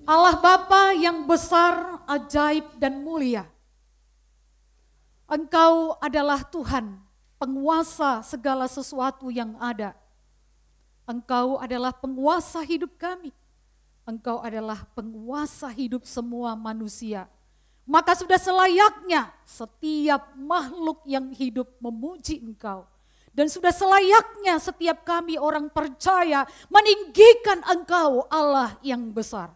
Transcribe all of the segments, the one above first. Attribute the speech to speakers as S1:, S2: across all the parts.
S1: Allah Bapa yang besar, ajaib dan mulia. Engkau adalah Tuhan, penguasa segala sesuatu yang ada. Engkau adalah penguasa hidup kami. Engkau adalah penguasa hidup semua manusia. Maka sudah selayaknya setiap makhluk yang hidup memuji Engkau. Dan sudah selayaknya setiap kami orang percaya meninggikan Engkau Allah yang besar.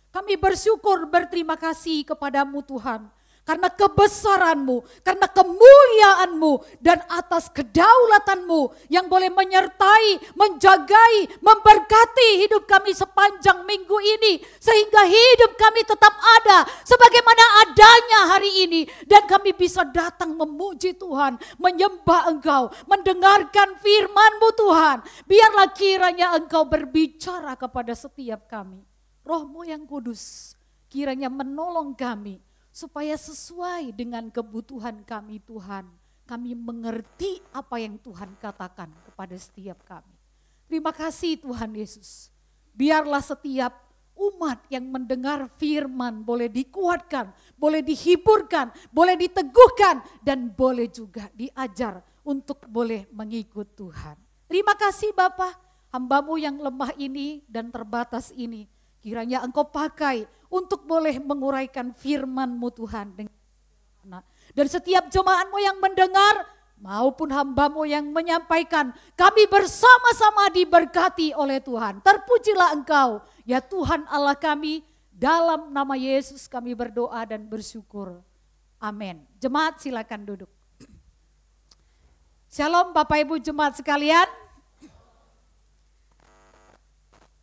S1: Kami bersyukur, berterima kasih kepadamu Tuhan. Karena kebesaran-Mu, karena kemuliaan-Mu, dan atas kedaulatan-Mu yang boleh menyertai, menjagai, memberkati hidup kami sepanjang minggu ini. Sehingga hidup kami tetap ada sebagaimana adanya hari ini. Dan kami bisa datang memuji Tuhan, menyembah Engkau, mendengarkan firman-Mu Tuhan. Biarlah kiranya Engkau berbicara kepada setiap kami. Roh-Mu yang kudus kiranya menolong kami. Supaya sesuai dengan kebutuhan kami Tuhan, kami mengerti apa yang Tuhan katakan kepada setiap kami. Terima kasih Tuhan Yesus. Biarlah setiap umat yang mendengar firman boleh dikuatkan, boleh dihiburkan, boleh diteguhkan, dan boleh juga diajar untuk boleh mengikut Tuhan. Terima kasih Bapa, hamba-Mu yang lemah ini dan terbatas ini. Kiranya Engkau pakai untuk boleh menguraikan firman-Mu Tuhan. Dan setiap jemaat-Mu yang mendengar maupun hamba-Mu yang menyampaikan, kami bersama-sama diberkati oleh Tuhan. Terpujilah Engkau ya Tuhan Allah kami, dalam nama Yesus kami berdoa dan bersyukur. Amin. Jemaat silakan duduk. Shalom Bapak Ibu jemaat sekalian.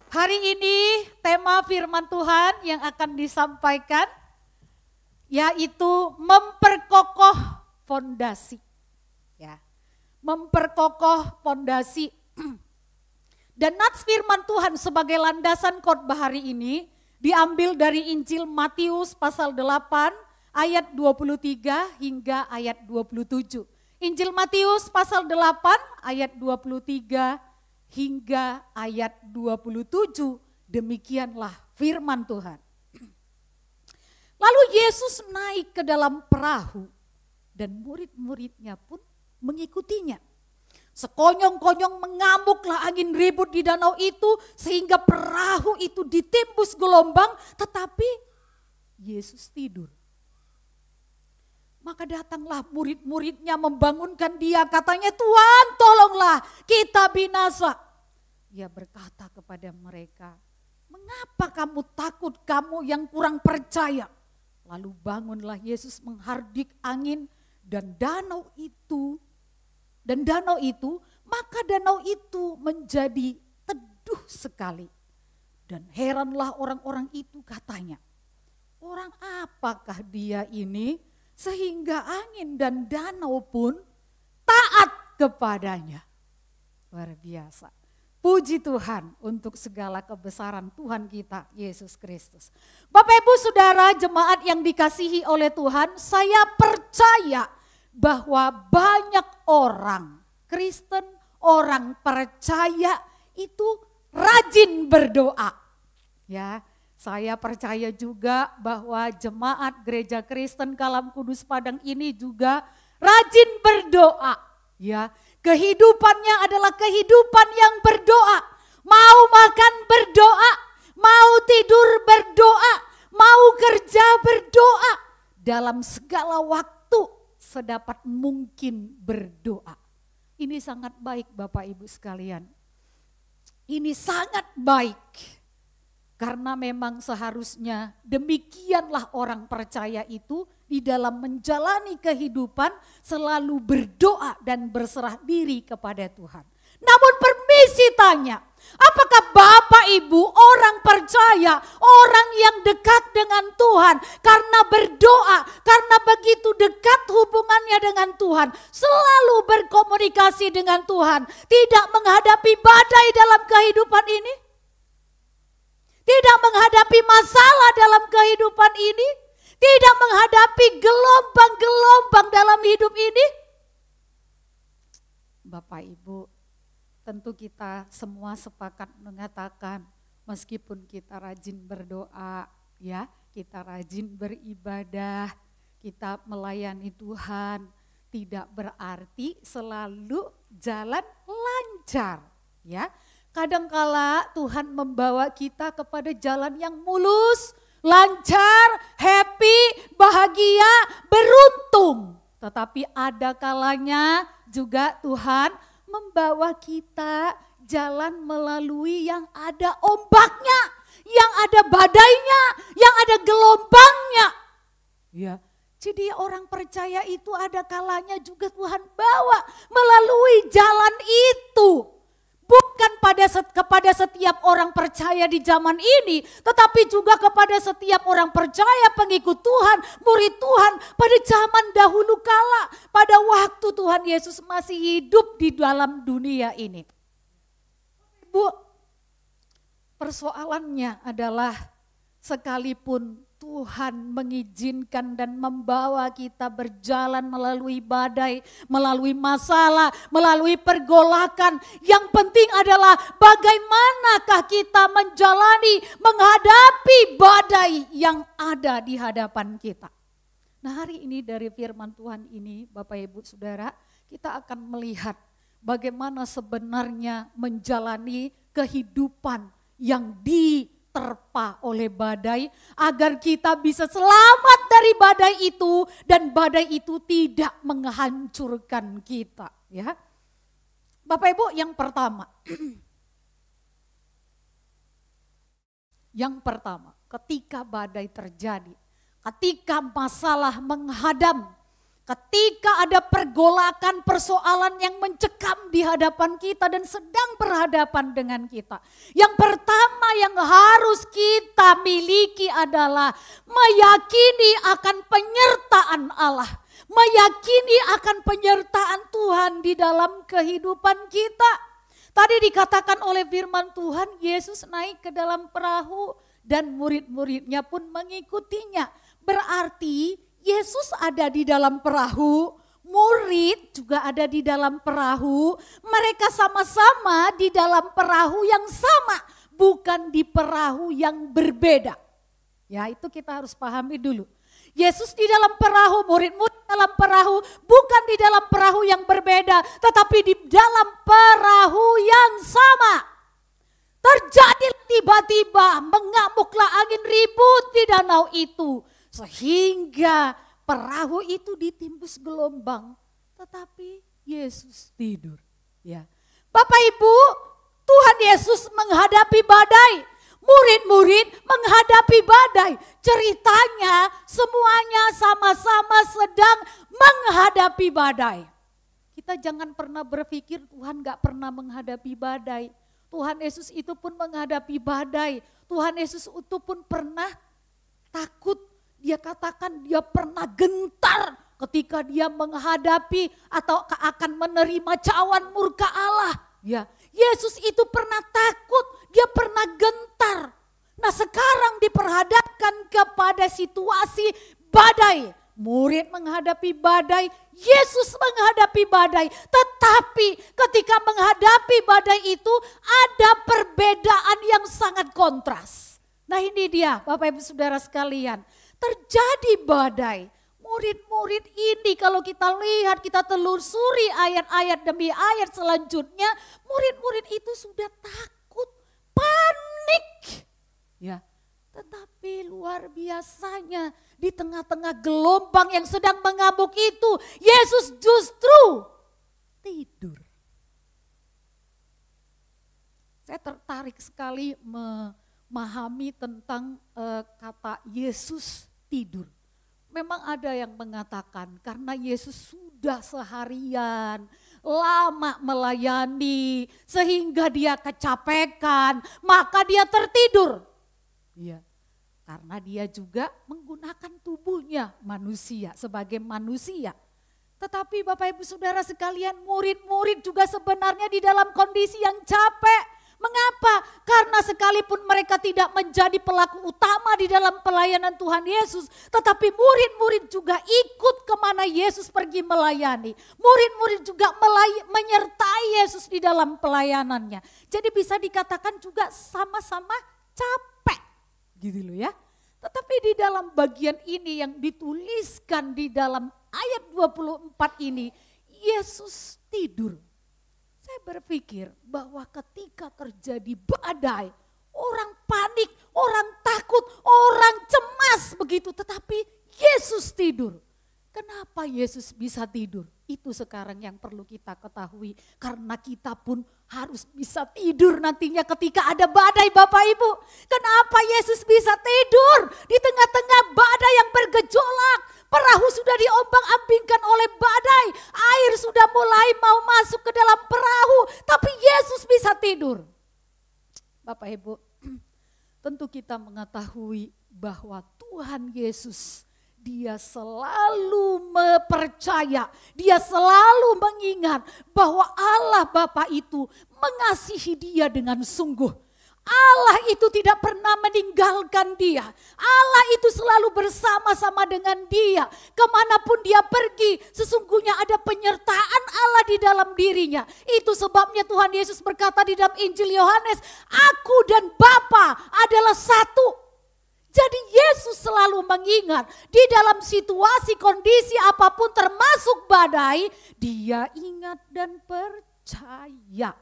S1: Hari ini tema firman Tuhan yang akan disampaikan yaitu memperkokoh fondasi. Ya, memperkokoh fondasi. Dan nats firman Tuhan sebagai landasan khotbah hari ini diambil dari Injil Matius pasal 8 ayat 23 hingga ayat 27. Injil Matius pasal 8 ayat 23 hingga ayat 27, demikianlah firman Tuhan. Lalu Yesus naik ke dalam perahu dan murid-muridnya pun mengikutinya. Sekonyong-konyong mengamuklah angin ribut di danau itu sehingga perahu itu ditimbus gelombang, tetapi Yesus tidur. Maka datanglah murid-muridnya membangunkan dia, katanya, Tuhan tolonglah kita binasa. Dia berkata kepada mereka, mengapa kamu takut, kamu yang kurang percaya? Lalu bangunlah Yesus menghardik angin dan danau itu, maka danau itu menjadi teduh sekali. Dan heranlah orang-orang itu, katanya, orang apakah dia ini sehingga angin dan danau pun taat kepadanya. Luar biasa. Puji Tuhan untuk segala kebesaran Tuhan kita Yesus Kristus. Bapak Ibu Saudara jemaat yang dikasihi oleh Tuhan, saya percaya bahwa banyak orang Kristen, orang percaya itu rajin berdoa. Ya. Saya percaya juga bahwa jemaat Gereja Kristen Kalam Kudus Padang ini juga rajin berdoa. Ya, kehidupannya adalah kehidupan yang berdoa. Mau makan berdoa, mau tidur berdoa, mau kerja berdoa. Dalam segala waktu sedapat mungkin berdoa. Ini sangat baik Bapak Ibu sekalian. Ini sangat baik. Karena memang seharusnya demikianlah orang percaya itu di dalam menjalani kehidupan selalu berdoa dan berserah diri kepada Tuhan. Namun permisi tanya, apakah Bapak Ibu orang percaya, orang yang dekat dengan Tuhan karena berdoa, karena begitu dekat hubungannya dengan Tuhan, selalu berkomunikasi dengan Tuhan, tidak menghadapi badai dalam kehidupan ini? Tidak menghadapi masalah dalam kehidupan ini, tidak menghadapi gelombang-gelombang dalam hidup ini. Bapak Ibu, tentu kita semua sepakat mengatakan Meskipun kita rajin berdoa, ya, kita rajin beribadah, kita melayani Tuhan, tidak berarti selalu jalan lancar, ya. Kadangkala Tuhan membawa kita kepada jalan yang mulus, lancar, happy, bahagia, beruntung. Tetapi ada kalanya juga Tuhan membawa kita jalan melalui yang ada ombaknya, yang ada badainya, yang ada gelombangnya. Ya, jadi orang percaya itu ada kalanya juga Tuhan bawa melalui jalan itu. Bukan kepada setiap orang percaya di zaman ini, tetapi juga kepada setiap orang percaya, pengikut Tuhan, murid Tuhan pada zaman dahulu kala, pada waktu Tuhan Yesus masih hidup di dalam dunia ini. Bu, persoalannya adalah sekalipun Tuhan mengizinkan dan membawa kita berjalan melalui badai, melalui masalah, melalui pergolakan. Yang penting adalah bagaimanakah kita menghadapi badai yang ada di hadapan kita. Nah, hari ini dari firman Tuhan ini, Bapak Ibu Saudara, kita akan melihat bagaimana sebenarnya menjalani kehidupan yang diterpa oleh badai agar kita bisa selamat dari badai itu dan badai itu tidak menghancurkan kita, ya. Bapak Ibu, yang pertama. Yang pertama, ketika badai terjadi, ketika masalah menghadang, ketika ada pergolakan persoalan yang mencekam di hadapan kita dan sedang berhadapan dengan kita. Yang pertama yang harus kita miliki adalah meyakini akan penyertaan Allah. Meyakini akan penyertaan Tuhan di dalam kehidupan kita. Tadi dikatakan oleh firman Tuhan, Yesus naik ke dalam perahu dan murid-muridnya pun mengikutinya. Berarti Yesus ada di dalam perahu, murid juga ada di dalam perahu, mereka sama-sama di dalam perahu yang sama, bukan di perahu yang berbeda. Ya, itu kita harus pahami dulu. Yesus di dalam perahu, murid-murid dalam perahu, bukan di dalam perahu yang berbeda, tetapi di dalam perahu yang sama. Terjadi tiba-tiba mengamuklah angin ribut di danau itu. Sehingga perahu itu ditimbus gelombang, tetapi Yesus tidur. Ya, Bapak Ibu, Tuhan Yesus menghadapi badai, murid-murid menghadapi badai. Ceritanya semuanya sama-sama sedang menghadapi badai. Kita jangan pernah berpikir Tuhan gak pernah menghadapi badai. Tuhan Yesus itu pun menghadapi badai. Tuhan Yesus itu pun pernah takut. Dia katakan dia pernah gentar ketika dia menghadapi atau akan menerima cawan murka Allah. Ya, Yesus itu pernah takut, dia pernah gentar. Nah, sekarang diperhadapkan kepada situasi badai. Murid menghadapi badai, Yesus menghadapi badai. Tetapi ketika menghadapi badai itu ada perbedaan yang sangat kontras. Nah, ini dia Bapak Ibu Saudara sekalian. Terjadi badai. Murid-murid ini kalau kita lihat, kita telusuri ayat-ayat demi ayat selanjutnya, murid-murid itu sudah takut, panik. Ya, tetapi luar biasanya di tengah-tengah gelombang yang sedang mengamuk itu, Yesus justru tidur. Saya tertarik sekali memahami tentang kata Yesus tidur. Memang ada yang mengatakan karena Yesus sudah seharian lama melayani sehingga dia kecapekan, maka dia tertidur. Iya, karena dia juga menggunakan tubuhnya manusia sebagai manusia. Tetapi Bapak Ibu Saudara sekalian, murid-murid juga sebenarnya di dalam kondisi yang capek. Mengapa? Karena sekalipun mereka tidak menjadi pelaku utama di dalam pelayanan Tuhan Yesus, tetapi murid-murid juga ikut kemana Yesus pergi melayani. Murid-murid juga menyertai Yesus di dalam pelayanannya. Jadi bisa dikatakan juga sama-sama capek gitu loh ya. Tetapi di dalam bagian ini yang dituliskan di dalam ayat 24 ini, Yesus tidur. Saya berpikir bahwa ketika terjadi badai, orang panik, orang takut, orang cemas begitu. Tetapi Yesus tidur. Kenapa Yesus bisa tidur? Itu sekarang yang perlu kita ketahui. Karena kita pun harus bisa tidur nantinya ketika ada badai Bapak Ibu. Kenapa Yesus bisa tidur di tengah-tengah badai yang bergejolak? Perahu sudah diombang-ambingkan oleh badai. Air sudah mulai mau masuk ke dalam perahu. Tapi Yesus bisa tidur. Bapak Ibu, tentu kita mengetahui bahwa Tuhan Yesus, Dia selalu percaya, Dia selalu mengingat bahwa Allah Bapa itu mengasihi dia dengan sungguh. Allah itu tidak pernah meninggalkan dia. Allah itu selalu bersama-sama dengan dia. Kemanapun dia pergi, sesungguhnya ada penyertaan Allah di dalam dirinya. Itu sebabnya Tuhan Yesus berkata di dalam Injil Yohanes, aku dan Bapa adalah satu. Jadi Yesus selalu mengingat di dalam situasi kondisi apapun termasuk badai, dia ingat dan percaya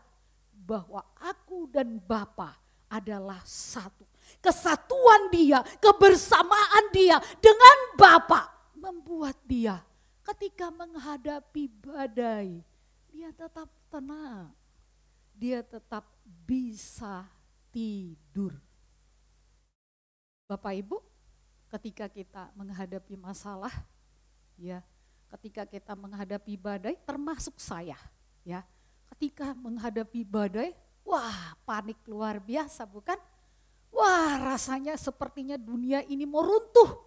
S1: bahwa aku dan Bapa adalah satu. Kesatuan dia, kebersamaan dia dengan Bapa membuat dia ketika menghadapi badai, dia tetap tenang. Dia tetap bisa tidur. Bapak Ibu, ketika kita menghadapi masalah, ya, ketika kita menghadapi badai, termasuk saya, ya, ketika menghadapi badai, wah panik luar biasa bukan? Wah rasanya sepertinya dunia ini mau runtuh.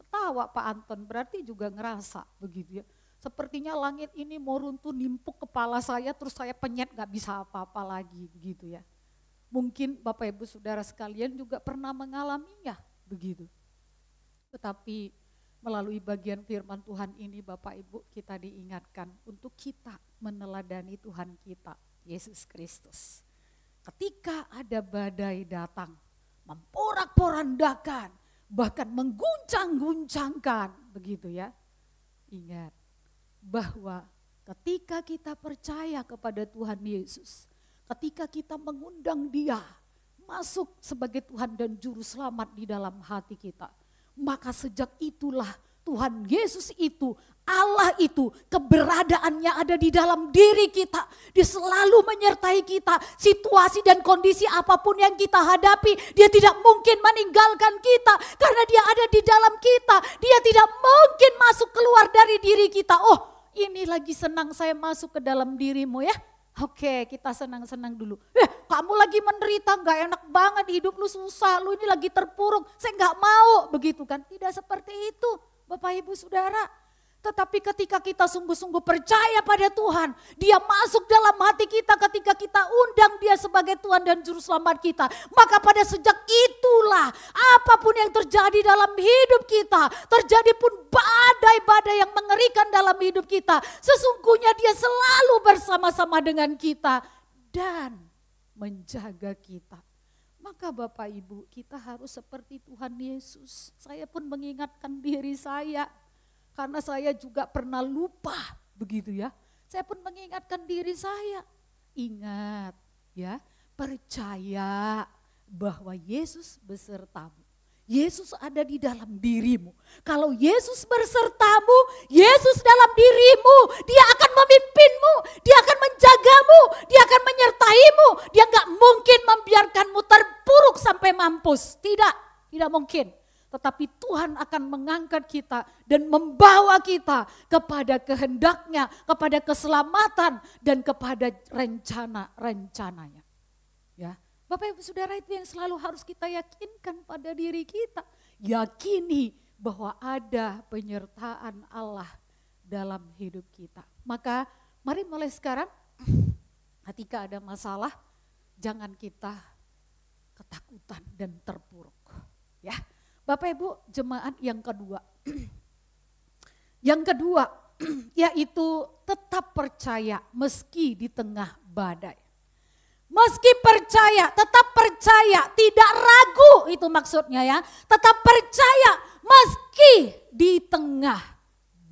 S1: Ketawa Pak Anton, berarti juga ngerasa begitu ya. Sepertinya langit ini mau runtuh, nimpuk kepala saya, terus saya penyet gak bisa apa-apa lagi begitu ya. Mungkin Bapak Ibu Saudara sekalian juga pernah mengalaminya begitu. Tetapi melalui bagian firman Tuhan ini Bapak Ibu kita diingatkan untuk kita meneladani Tuhan kita, Yesus Kristus. Ketika ada badai datang, memporak-porandakan, bahkan mengguncang-guncangkan begitu ya. Ingat bahwa ketika kita percaya kepada Tuhan Yesus, ketika kita mengundang dia masuk sebagai Tuhan dan Juru Selamat di dalam hati kita, maka sejak itulah Tuhan Yesus itu, Allah itu, keberadaannya ada di dalam diri kita. Dia selalu menyertai kita, situasi dan kondisi apapun yang kita hadapi, dia tidak mungkin meninggalkan kita karena dia ada di dalam kita. Dia tidak mungkin masuk keluar dari diri kita. Oh, ini lagi senang saya masuk ke dalam dirimu ya. Oke, kita senang-senang dulu. Kamu lagi menderita, gak enak banget, hidup lu susah, lu ini lagi terpuruk, saya gak mau, begitu kan. Tidak seperti itu Bapak Ibu Saudara. Tetapi ketika kita sungguh-sungguh percaya pada Tuhan, dia masuk dalam hati kita ketika kita undang dia sebagai Tuhan dan Juru Selamat kita. Maka pada sejak itulah apapun yang terjadi dalam hidup kita, terjadi pun badai-badai yang mengerikan dalam hidup kita, sesungguhnya dia selalu bersama-sama dengan kita dan menjaga kita. Maka Bapak Ibu kita harus seperti Tuhan Yesus. Saya pun mengingatkan diri saya. Karena saya juga pernah lupa begitu ya. Saya pun mengingatkan diri saya. Ingat ya, percaya bahwa Yesus besertamu. Yesus ada di dalam dirimu. Kalau Yesus besertamu, Yesus dalam dirimu, dia akan memimpinmu, dia akan menjagamu, dia akan menyertaimu. Dia gak mungkin membiarkanmu terpuruk sampai mampus. Tidak mungkin. Tetapi Tuhan akan mengangkat kita dan membawa kita kepada kehendaknya, kepada keselamatan dan kepada rencana-rencananya. Ya, Bapak Ibu Saudara, itu yang selalu harus kita yakinkan pada diri kita. Yakini bahwa ada penyertaan Allah dalam hidup kita. Maka mari mulai sekarang ketika ada masalah jangan kita ketakutan dan terpuruk. Ya. Bapak Ibu, jemaat yang kedua. Yang kedua, yaitu tetap percaya meski di tengah badai. Meski percaya, tetap percaya, tidak ragu, itu maksudnya ya. Tetap percaya meski di tengah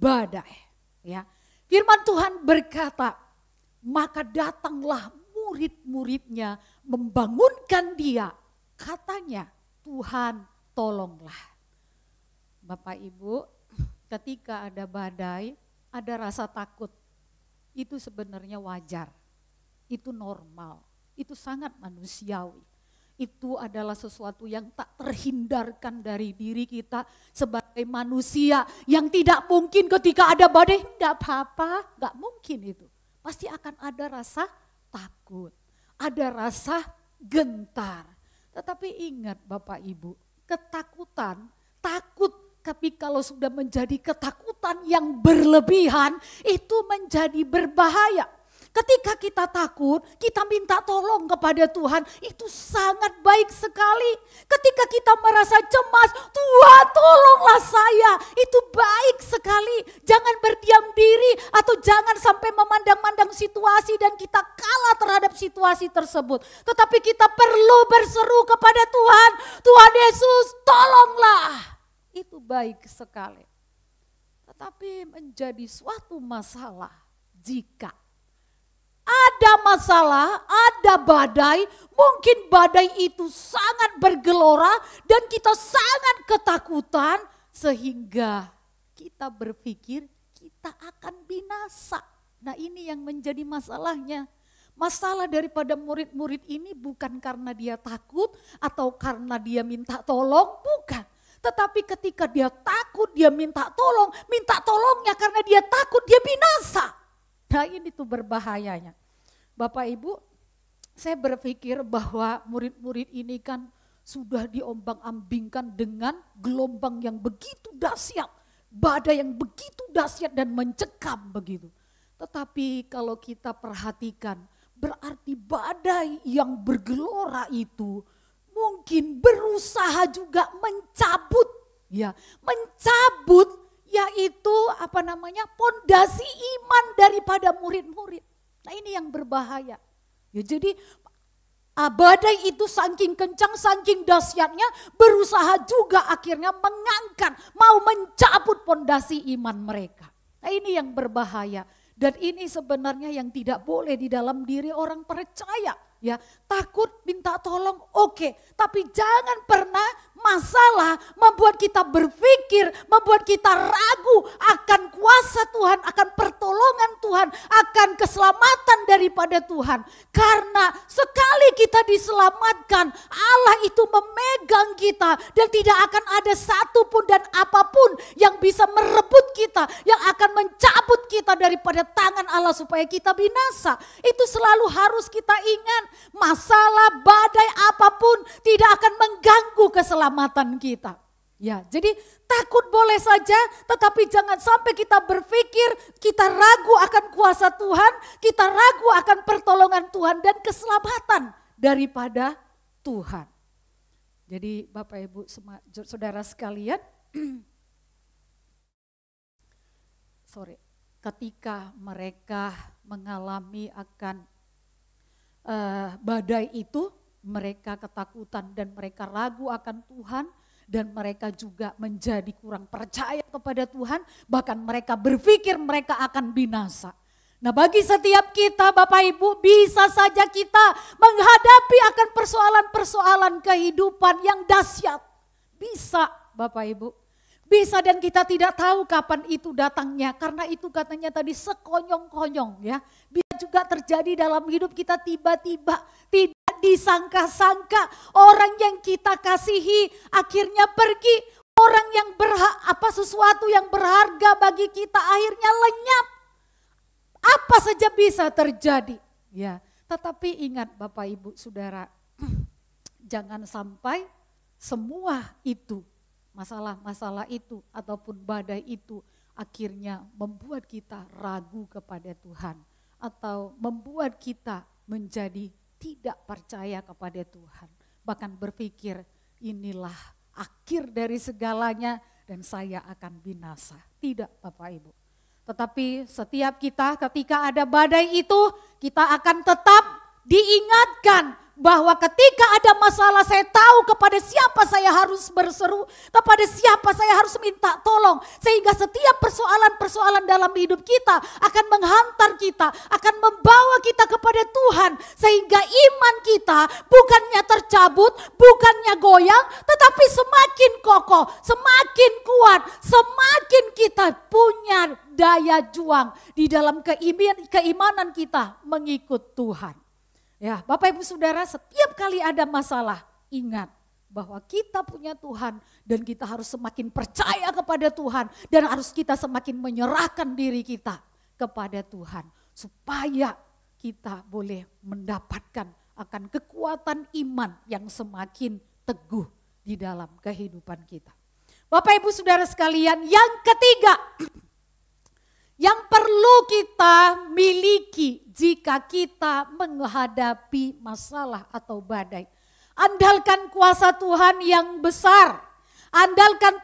S1: badai. Ya. Firman Tuhan berkata, maka datanglah murid-muridnya membangunkan dia. Katanya, Tuhan tolonglah. Bapak Ibu, ketika ada badai, ada rasa takut. Itu sebenarnya wajar, itu normal. Itu sangat manusiawi. Itu adalah sesuatu yang tak terhindarkan dari diri kita sebagai manusia yang tidak mungkin ketika ada badai, enggak apa-apa, enggak mungkin itu. Pasti akan ada rasa takut, ada rasa gentar. Tetapi ingat Bapak Ibu, ketakutan, takut tapi kalau sudah menjadi ketakutan yang berlebihan, itu menjadi berbahaya. Ketika kita takut, kita minta tolong kepada Tuhan, itu sangat baik sekali. Ketika kita merasa cemas, Tuhan tolonglah saya, itu baik sekali. Jangan berdiam diri atau jangan sampai memandang-mandang situasi dan kita kalah terhadap situasi tersebut. Tetapi kita perlu berseru kepada Tuhan, Tuhan Yesus tolonglah. Itu baik sekali. Tetapi menjadi suatu masalah jika ada masalah, ada badai, mungkin badai itu sangat bergelora dan kita sangat ketakutan sehingga kita berpikir kita akan binasa. Nah ini yang menjadi masalahnya. Masalah daripada murid-murid ini bukan karena dia takut atau karena dia minta tolong, bukan. Tetapi ketika dia takut, dia minta tolongnya karena dia takut, dia binasa. Nah ini tuh berbahayanya. Bapak Ibu, saya berpikir bahwa murid-murid ini kan sudah diombang-ambingkan dengan gelombang yang begitu dahsyat, badai yang begitu dahsyat dan mencekam begitu. Tetapi kalau kita perhatikan, berarti badai yang bergelora itu mungkin berusaha juga mencabut, yaitu pondasi iman daripada murid-murid. Nah ini yang berbahaya. Ya, jadi badai itu saking kencang, saking dahsyatnya berusaha juga akhirnya mengangkat, mau mencabut pondasi iman mereka. Nah ini yang berbahaya. Dan ini sebenarnya yang tidak boleh di dalam diri orang percaya. Ya, takut minta tolong oke, tapi jangan pernah masalah membuat kita berpikir, membuat kita ragu akan kuasa Tuhan, akan pertolongan Tuhan, akan keselamatan daripada Tuhan. Karena sekali kita diselamatkan, Allah itu memegang kita dan tidak akan ada satupun dan apapun yang bisa merebut kita, yang akan mencabut kita daripada tangan Allah supaya kita binasa. Itu selalu harus kita ingat. Masalah badai apapun tidak akan mengganggu keselamatan kita. Ya, jadi takut boleh saja, tetapi jangan sampai kita berpikir kita ragu akan kuasa Tuhan, kita ragu akan pertolongan Tuhan dan keselamatan daripada Tuhan. Jadi Bapak Ibu saudara sekalian, ketika mereka mengalami akan badai itu, mereka ketakutan dan mereka ragu akan Tuhan dan mereka juga menjadi kurang percaya kepada Tuhan, bahkan mereka berpikir mereka akan binasa. Nah bagi setiap kita Bapak Ibu, bisa saja kita menghadapi akan persoalan-persoalan kehidupan yang dahsyat. Bisa Bapak Ibu. Bisa dan kita tidak tahu kapan itu datangnya, karena itu katanya tadi sekonyong-konyong ya. Bisa juga terjadi dalam hidup kita tiba-tiba, tidak disangka-sangka. Orang yang kita kasihi akhirnya pergi, orang yang sesuatu yang berharga bagi kita akhirnya lenyap. Apa saja bisa terjadi ya. Tetapi ingat Bapak Ibu Saudara, jangan sampai semua itu, masalah-masalah itu ataupun badai itu akhirnya membuat kita ragu kepada Tuhan atau membuat kita menjadi tidak percaya kepada Tuhan. Bahkan berpikir inilah akhir dari segalanya dan saya akan binasa. Tidak Bapak Ibu. Tetapi setiap kita ketika ada badai itu kita akan tetap diingatkan bahwa ketika ada masalah saya tahu kepada siapa saya harus berseru, kepada siapa saya harus minta tolong. Sehingga setiap persoalan-persoalan dalam hidup kita akan menghantar kita, akan membawa kita kepada Tuhan. Sehingga iman kita bukannya tercabut, bukannya goyang, tetapi semakin kokoh, semakin kuat, semakin kita punya daya juang di dalam keimanan kita mengikut Tuhan. Ya, Bapak Ibu Saudara, setiap kali ada masalah, ingat bahwa kita punya Tuhan dan kita harus semakin percaya kepada Tuhan dan harus kita semakin menyerahkan diri kita kepada Tuhan supaya kita boleh mendapatkan akan kekuatan iman yang semakin teguh di dalam kehidupan kita. Bapak Ibu Saudara sekalian, yang ketiga yang perlu kita miliki jika kita menghadapi masalah atau badai. Andalkan kuasa Tuhan yang besar. Andalkan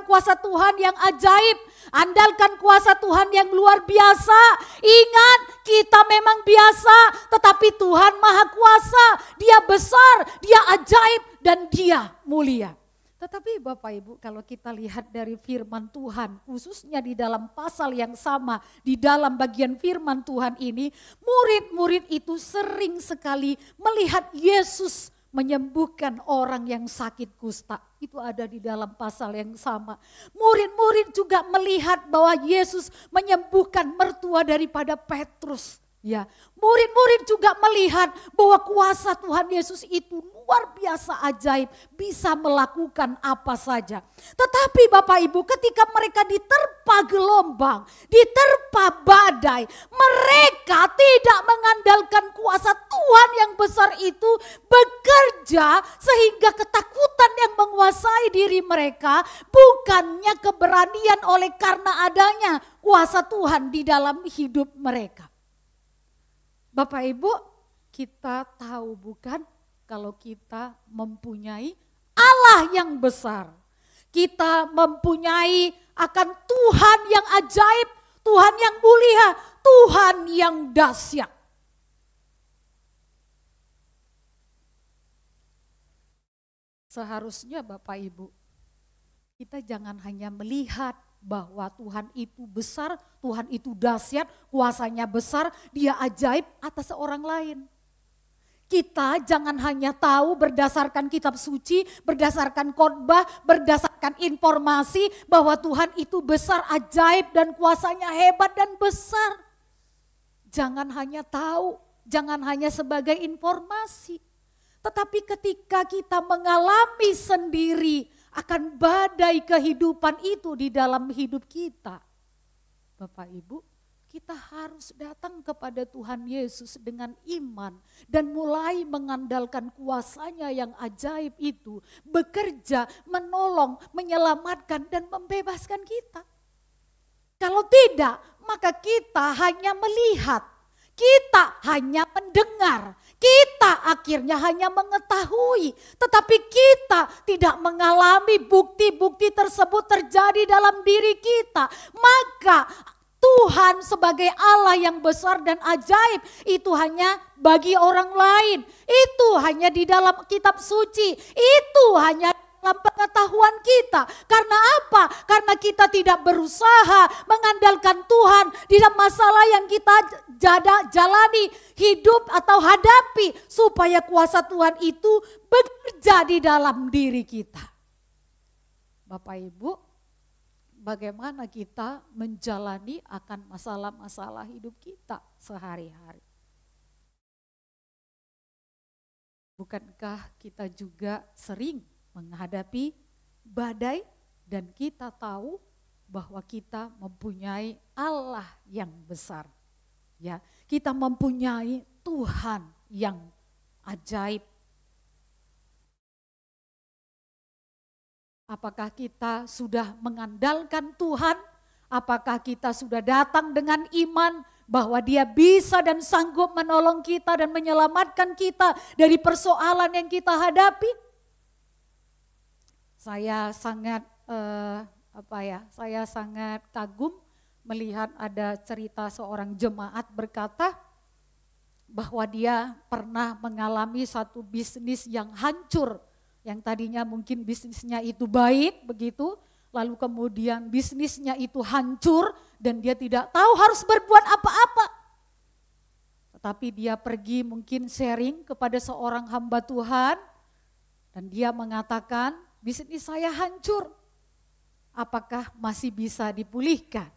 S1: kuasa Tuhan yang ajaib. Andalkan kuasa Tuhan yang luar biasa. Ingat, kita memang biasa, tetapi Tuhan Maha Kuasa. Dia besar, Dia ajaib, dan Dia mulia. Tetapi Bapak Ibu, kalau kita lihat dari firman Tuhan, khususnya di dalam pasal yang sama, di dalam bagian firman Tuhan ini, murid-murid itu sering sekali melihat Yesus menyembuhkan orang yang sakit kusta. Itu ada di dalam pasal yang sama. Murid-murid juga melihat bahwa Yesus menyembuhkan mertua daripada Petrus. Ya, murid-murid juga melihat bahwa kuasa Tuhan Yesus itu luar biasa ajaib, bisa melakukan apa saja. Tetapi Bapak Ibu, ketika mereka diterpa gelombang, diterpa badai, mereka tidak mengandalkan kuasa Tuhan yang besar itu bekerja sehingga ketakutan yang menguasai diri mereka bukannya keberanian oleh karena adanya kuasa Tuhan di dalam hidup mereka. Bapak Ibu, kita tahu bukan kalau kita mempunyai Allah yang besar. Kita mempunyai akan Tuhan yang ajaib, Tuhan yang mulia, Tuhan yang dahsyat. Seharusnya Bapak Ibu, kita jangan hanya melihat bahwa Tuhan itu besar, Tuhan itu dahsyat, kuasanya besar, Dia ajaib atas orang lain. Kita jangan hanya tahu berdasarkan kitab suci, berdasarkan khotbah, berdasarkan informasi bahwa Tuhan itu besar, ajaib dan kuasanya hebat dan besar. Jangan hanya tahu, jangan hanya sebagai informasi. Tetapi ketika kita mengalami sendiri akan badai kehidupan itu di dalam hidup kita, Bapak Ibu, kita harus datang kepada Tuhan Yesus dengan iman dan mulai mengandalkan kuasanya yang ajaib itu bekerja, menolong, menyelamatkan dan membebaskan kita. Kalau tidak, maka kita hanya melihat, kita hanya mendengar, kita akhirnya hanya mengetahui, tetapi kita tidak mengalami bukti-bukti tersebut terjadi dalam diri kita. Maka Tuhan sebagai Allah yang besar dan ajaib itu hanya bagi orang lain. Itu hanya di dalam kitab suci, itu hanya dalam pengetahuan kita. Karena apa? Karena kita tidak berusaha mengandalkan Tuhan di dalam masalah yang kita jalani, hidup atau hadapi, supaya kuasa Tuhan itu bekerja di dalam diri kita. Bapak Ibu, bagaimana kita menjalani akan masalah-masalah hidup kita sehari-hari? Bukankah kita juga sering menghadapi badai dan kita tahu bahwa kita mempunyai Allah yang besar. Ya, kita mempunyai Tuhan yang ajaib. Apakah kita sudah mengandalkan Tuhan? Apakah kita sudah datang dengan iman bahwa Dia bisa dan sanggup menolong kita dan menyelamatkan kita dari persoalan yang kita hadapi? Saya sangat saya sangat kagum melihat ada cerita seorang jemaat berkata, bahwa dia pernah mengalami satu bisnis yang hancur. Yang tadinya mungkin bisnisnya itu baik begitu, lalu kemudian bisnisnya itu hancur dan dia tidak tahu harus berbuat apa-apa. Tetapi dia pergi mungkin sharing kepada seorang hamba Tuhan dan dia mengatakan, bisnis saya hancur, apakah masih bisa dipulihkan?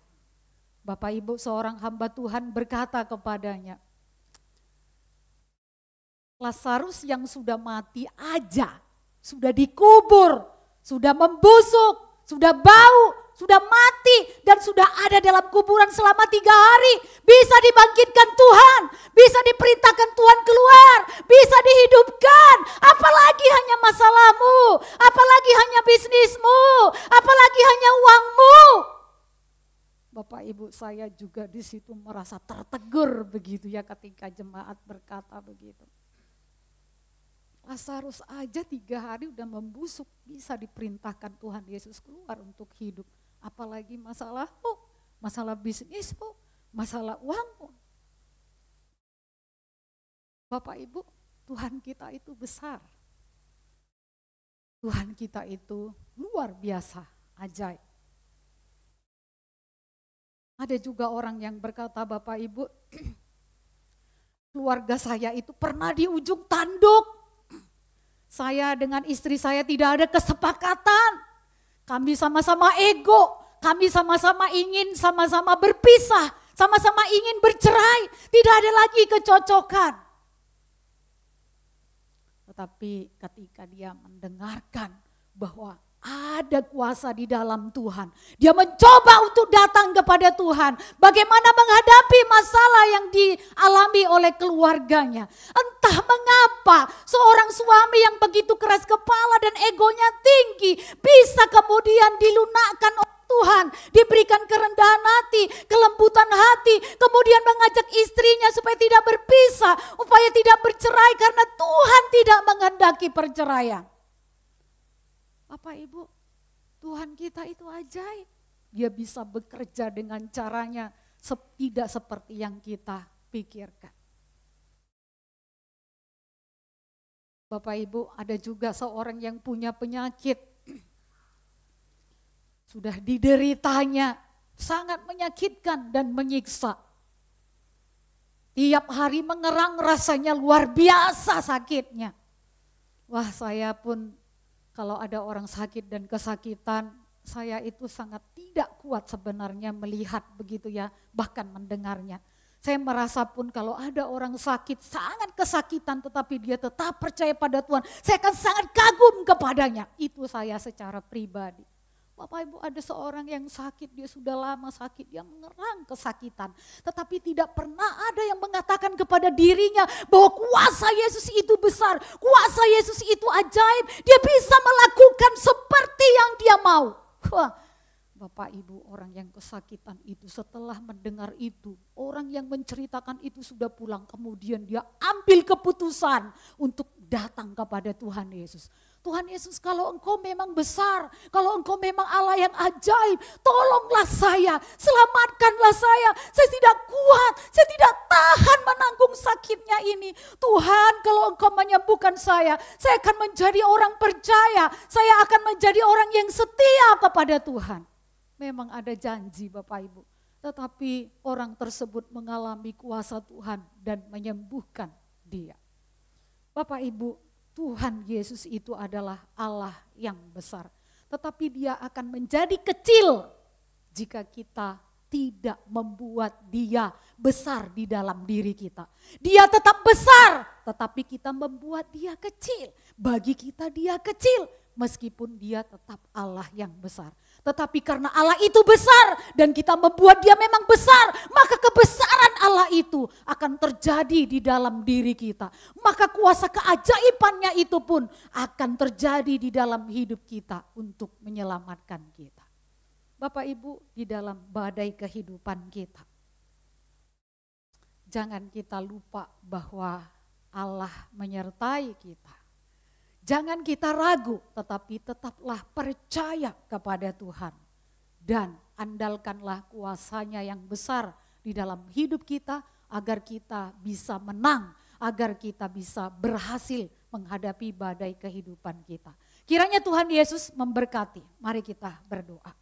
S1: Bapak Ibu, seorang hamba Tuhan berkata kepadanya, Lazarus yang sudah mati aja, sudah dikubur, sudah membusuk, sudah bau, sudah mati dan sudah ada dalam kuburan selama 3 hari. Bisa dibangkitkan Tuhan, bisa diperintahkan Tuhan keluar, bisa dihidupkan. Apalagi hanya masalahmu, apalagi hanya bisnismu, apalagi hanya uangmu. Bapak Ibu, saya juga di situ merasa tertegur begitu ya ketika jemaat berkata begitu. Lazarus aja 3 hari udah membusuk, bisa diperintahkan Tuhan Yesus keluar untuk hidup. Apalagi masalahmu, masalah bisnismu, masalah uangmu. Bapak Ibu, Tuhan kita itu besar. Tuhan kita itu luar biasa, ajaib. Ada juga orang yang berkata, Bapak Ibu, keluarga saya itu pernah di ujung tanduk. Saya dengan istri saya tidak ada kesepakatan. Kami sama-sama ego, kami sama-sama ingin sama-sama berpisah, sama-sama ingin bercerai, tidak ada lagi kecocokan. Tetapi ketika dia mendengarkan bahwa ada kuasa di dalam Tuhan, dia mencoba untuk datang kepada Tuhan. Bagaimana menghadapi masalah yang dialami oleh keluarganya. Entah mengapa seorang suami yang begitu keras kepala dan egonya tinggi bisa kemudian dilunakkan oleh Tuhan, diberikan kerendahan hati, kelembutan hati, kemudian mengajak istrinya supaya tidak berpisah, supaya tidak bercerai karena Tuhan tidak menghendaki perceraian. Bapak Ibu, Tuhan kita itu ajaib. Dia bisa bekerja dengan caranya tidak seperti yang kita pikirkan. Bapak Ibu, ada juga seorang yang punya penyakit. Sudah dideritanya, sangat menyakitkan dan menyiksa. Tiap hari mengerang, rasanya luar biasa sakitnya. Wah, saya pun kalau ada orang sakit dan kesakitan, saya itu sangat tidak kuat sebenarnya melihat begitu ya, bahkan mendengarnya. Saya merasa pun kalau ada orang sakit, sangat kesakitan tetapi dia tetap percaya pada Tuhan, saya akan sangat kagum kepadanya. Itu saya secara pribadi. Bapak Ibu, ada seorang yang sakit, dia sudah lama sakit, dia mengerang kesakitan. Tetapi tidak pernah ada yang mengatakan kepada dirinya bahwa kuasa Yesus itu besar, kuasa Yesus itu ajaib, dia bisa melakukan seperti yang dia mau. Wah, Bapak Ibu, orang yang kesakitan itu setelah mendengar itu, orang yang menceritakan itu sudah pulang, kemudian dia ambil keputusan untuk datang kepada Tuhan Yesus. Tuhan Yesus, kalau engkau memang besar, kalau engkau memang Allah yang ajaib, tolonglah saya, selamatkanlah saya tidak kuat, saya tidak tahan menanggung sakitnya ini. Tuhan, kalau engkau menyembuhkan saya akan menjadi orang percaya, saya akan menjadi orang yang setia kepada Tuhan. Memang ada janji Bapak Ibu, tetapi orang tersebut mengalami kuasa Tuhan dan menyembuhkan dia. Bapak Ibu, Tuhan Yesus itu adalah Allah yang besar. Tetapi dia akan menjadi kecil jika kita tidak membuat dia besar di dalam diri kita. Dia tetap besar, tetapi kita membuat dia kecil. Bagi kita dia kecil, meskipun dia tetap Allah yang besar. Tetapi karena Allah itu besar dan kita membuat dia memang besar, maka kebesaran Allah itu akan terjadi di dalam diri kita. Maka kuasa keajaibannya itu pun akan terjadi di dalam hidup kita untuk menyelamatkan kita. Bapak Ibu, di dalam badai kehidupan kita, jangan kita lupa bahwa Allah menyertai kita. Jangan kita ragu, tetapi tetaplah percaya kepada Tuhan. Dan andalkanlah kuasanya yang besar di dalam hidup kita, agar kita bisa menang, agar kita bisa berhasil menghadapi badai kehidupan kita. Kiranya Tuhan Yesus memberkati. Mari kita berdoa.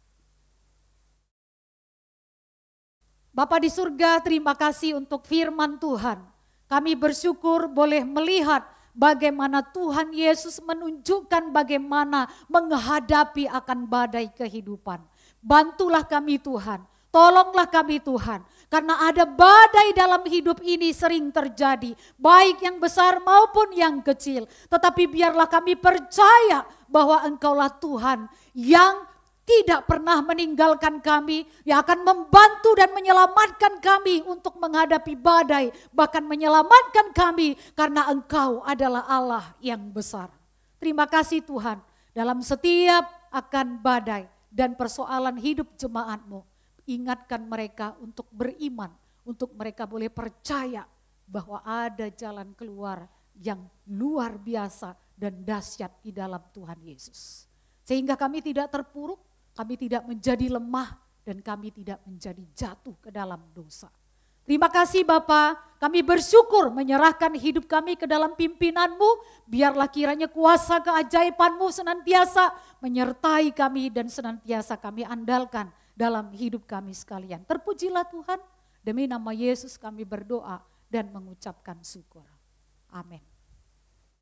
S1: Bapa di surga, terima kasih untuk firman Tuhan. Kami bersyukur boleh melihat bagaimana Tuhan Yesus menunjukkan bagaimana menghadapi akan badai kehidupan. Bantulah kami Tuhan, tolonglah kami Tuhan. Karena ada badai dalam hidup ini sering terjadi, baik yang besar maupun yang kecil. Tetapi biarlah kami percaya bahwa Engkaulah Tuhan yang tidak pernah meninggalkan kami, yang akan membantu dan menyelamatkan kami untuk menghadapi badai, bahkan menyelamatkan kami karena Engkau adalah Allah yang besar. Terima kasih Tuhan, dalam setiap akan badai dan persoalan hidup jemaat-Mu, ingatkan mereka untuk beriman, untuk mereka boleh percaya bahwa ada jalan keluar yang luar biasa dan dahsyat di dalam Tuhan Yesus. Sehingga kami tidak terpuruk, kami tidak menjadi lemah, dan kami tidak menjadi jatuh ke dalam dosa. Terima kasih Bapa, kami bersyukur menyerahkan hidup kami ke dalam pimpinan-Mu. Biarlah kiranya kuasa keajaiban-Mu senantiasa menyertai kami dan senantiasa kami andalkan dalam hidup kami sekalian. Terpujilah Tuhan, demi nama Yesus kami berdoa dan mengucapkan syukur. Amin.